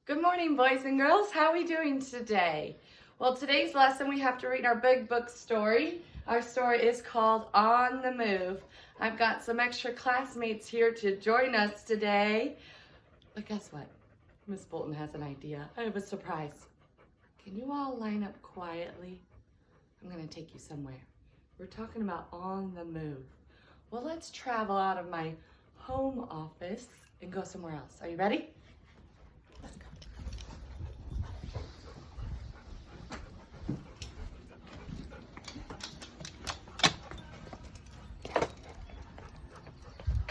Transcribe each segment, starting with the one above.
Good morning, boys and girls. How are we doing today? Well, today's lesson we have to read our big book story. Our story is called On the Move. I've got some extra classmates here to join us today. But guess what? Miss Bolton has an idea. I have a surprise. Can you all line up quietly? I'm going to take you somewhere. We're talking about on the move. Well, let's travel out of my home office and go somewhere else. Are you ready? Let's go.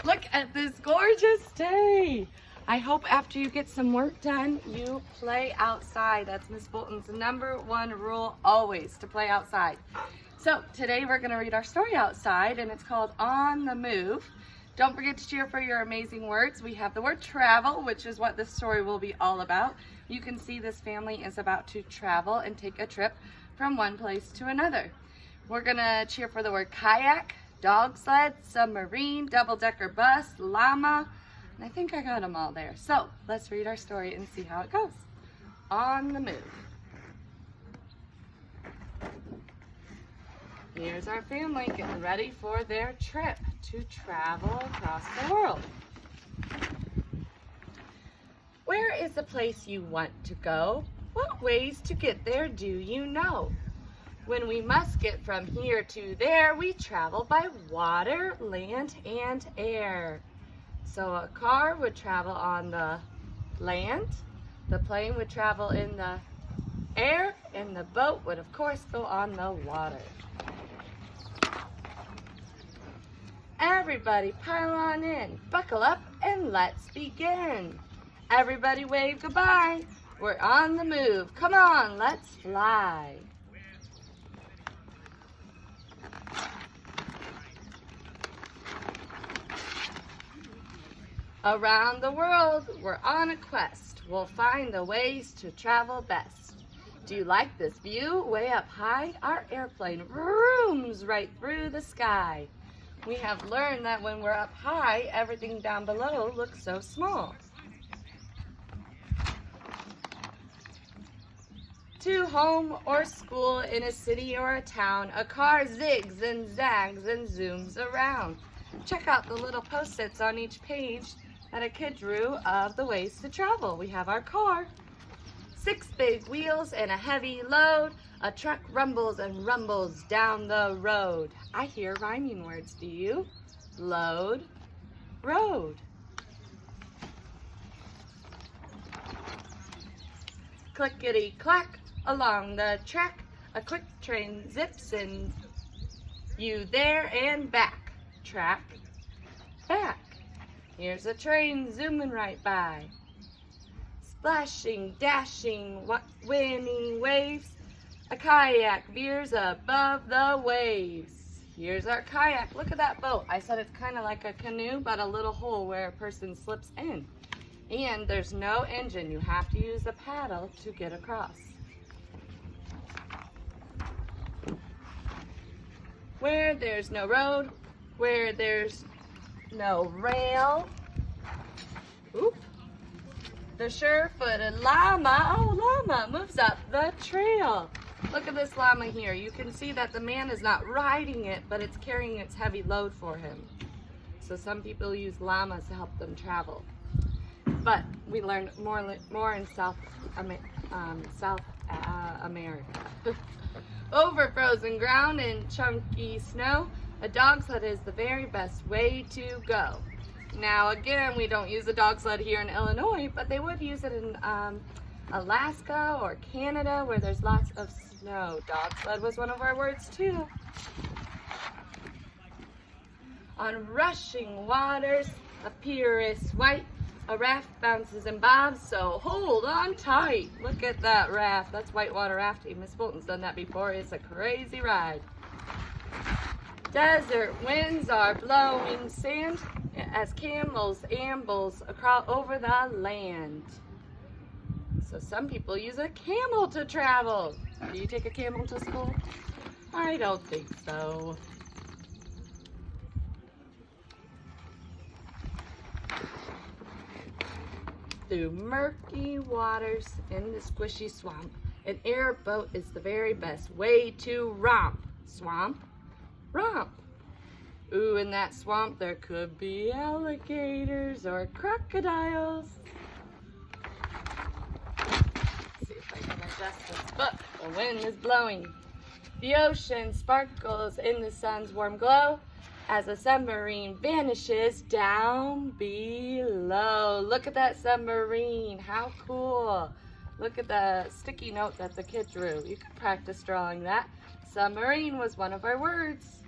Look at this gorgeous day. I hope after you get some work done, you play outside. That's Miss Bolton's #1 rule, always to play outside. So today we're gonna read our story outside and it's called On the Move. Don't forget to cheer for your amazing words. We have the word travel, which is what this story will be all about. You can see this family is about to travel and take a trip from one place to another. We're gonna cheer for the word kayak, dog sled, submarine, double-decker bus, llama, and I think I got them all there. So let's read our story and see how it goes. On the move. Here's our family getting ready for their trip to travel across the world. Where is the place you want to go? What ways to get there do you know? When we must get from here to there, we travel by water, land, and air. So a car would travel on the land, the plane would travel in the air, and the boat would of course go on the water. Everybody pile on in, buckle up, and let's begin. Everybody wave goodbye. We're on the move. Come on, let's fly. Around the world, we're on a quest. We'll find the ways to travel best. Do you like this view? Way up high, our airplane rooms right through the sky. We have learned that when we're up high, everything down below looks so small. To home or school, in a city or a town, a car zigs and zags and zooms around. Check out the little post-its on each page that a kid drew of the ways to travel. We have our car. 6 big wheels and a heavy load. A truck rumbles and rumbles down the road. I hear rhyming words, do you? Load, road. Clickety-clack along the track. A quick train zips in you there and back. Track, back. Here's a train zooming right by. Splashing, dashing, winning waves. A kayak veers above the waves. Here's our kayak. Look at that boat. I said it's kind of like a canoe, but a little hole where a person slips in. And there's no engine. You have to use a paddle to get across. Where there's no road, where there's no rail. Oop. The sure-footed llama, moves up the trail. Look at this llama here. You can see that the man is not riding it, but it's carrying its heavy load for him. So some people use llamas to help them travel. But we learned more in South America. Over frozen ground and chunky snow, a dog sled is the very best way to go. Now again, we don't use a dog sled here in Illinois, but they would use it in Alaska or Canada where there's lots of snow. Dog sled was one of our words too. On rushing waters, a pier is white, a raft bounces and bobs, so hold on tight. Look at that raft. That's whitewater rafting. Miss Bolton's done that before. It's a crazy ride. Desert winds are blowing sand as camels ambles across over the land. So some people use a camel to travel. Do you take a camel to school? I don't think so. through murky waters in the squishy swamp. An airboat is the very best way to romp. Swamp, romp. Ooh, in that swamp there could be alligators or crocodiles. Let's see if I can adjust this book. The wind is blowing. The ocean sparkles in the sun's warm glow as a submarine vanishes down below. Look at that submarine. How cool. Look at the sticky note that the kid drew. You could practice drawing that. Submarine was one of our words.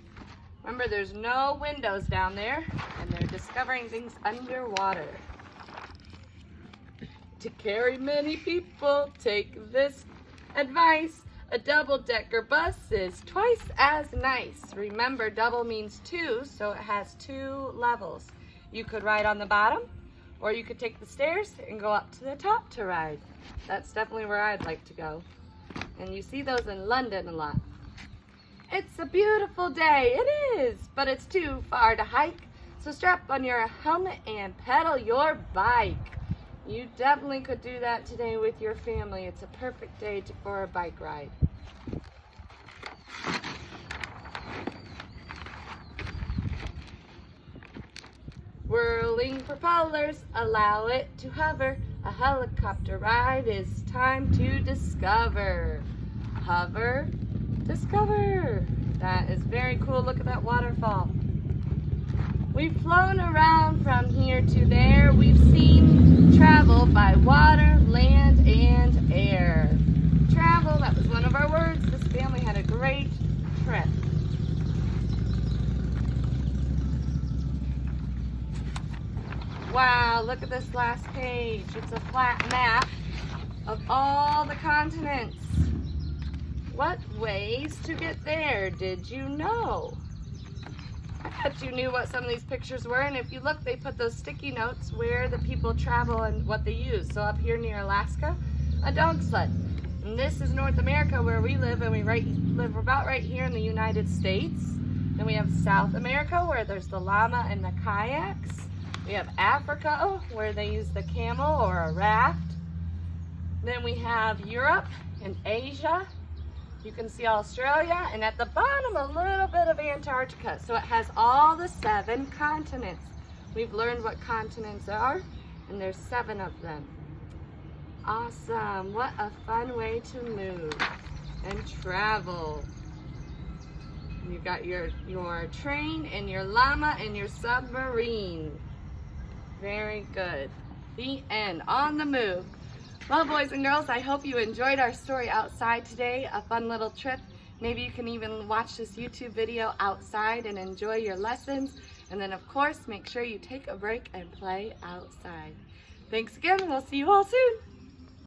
Remember, there's no windows down there, and they're discovering things underwater. To carry many people, take this advice. A double-decker bus is twice as nice. Remember, double means two, so it has two levels. You could ride on the bottom, or you could take the stairs and go up to the top to ride. That's definitely where I'd like to go. And you see those in London a lot. It's a beautiful day, it is, but it's too far to hike. So strap on your helmet and pedal your bike. You definitely could do that today with your family. It's a perfect day for a bike ride. Whirling propellers allow it to hover. A helicopter ride is time to discover. Hover, discover. That is very cool. Look at that waterfall. We've flown around from here to there. We've seen travel by water, land, and air. Travel, that was one of our words. This family had a great trip. Wow, look at this last page. It's a flat map of all the continents. What ways to get there? Did you know? I bet you knew what some of these pictures were, and if you look, they put those sticky notes where the people travel and what they use. So up here near Alaska, a dog sled. And this is North America where we live, and we live about right here in the United States. Then we have South America where there's the llama and the kayaks. We have Africa where they use the camel or a raft. Then we have Europe and Asia. You can see Australia, and at the bottom a little bit of Antarctica. So it has all the 7 continents. We've learned what continents are, and there's 7 of them. Awesome. What a fun way to move and travel. You've got your train and your llama and your submarine. Very good. The end. On the move. Well, boys and girls, I hope you enjoyed our story outside today. A fun little trip. Maybe you can even watch this YouTube video outside and enjoy your lessons. And then, of course, make sure you take a break and play outside. Thanks again, and we'll see you all soon.